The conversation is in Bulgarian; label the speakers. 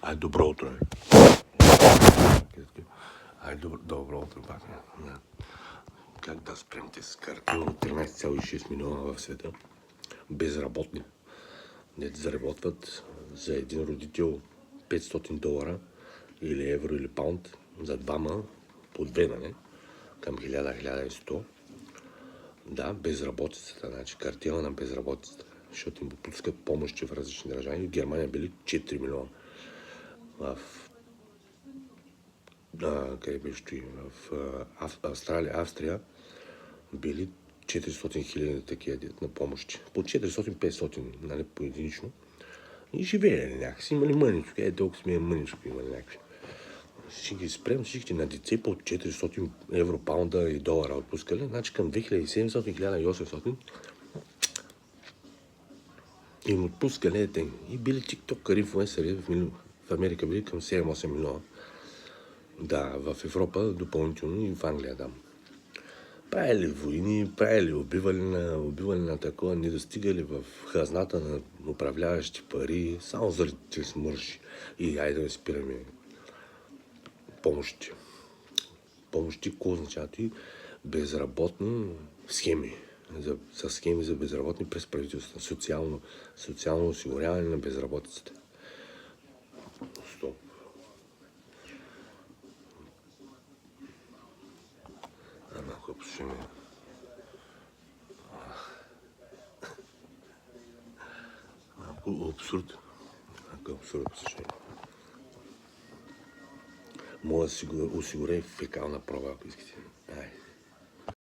Speaker 1: Ай, добро утро. Ай, добро утро, пак. Как да спрем тези карти от 13,6 милиона в света? Безработни. Дето заработват за един родител $500 или евро или паунд, за двама по две, нали? Към 1000-1100. Да, безработицата, значи картела на безработицата, защото им попускат помощи в различни държави. В Германия били 4 милиона. В къде беше той? В Австрия били 400 хиляди такива на помощи. По 400-500, нали, по единично. И живеели някакси, имали мъничко. Толкова сме мъничко имали някакви. Ще ги спрем всички на деце по 400 евро, паунда и долара отпускали. Значи към 2700-1800 им отпускали и били тиктокъри, инфлуенсъри в Америка били към 7-8 милиона. Да, в Европа допълнително и в Англия, да. Правили войни, правили убивали на такова, не достигали в хазната на управляващи пари, само заради тези смърши. И айде да спираме помощи. Помощи, какво означават и безработни схеми. За схеми за безработни през правителството. Социално осигуряване на безработицата. Стоп. Малко послушаме. Малко абсурд. Малко абсурд послушаме. Мога да си осигуря фекална проба, ако искате.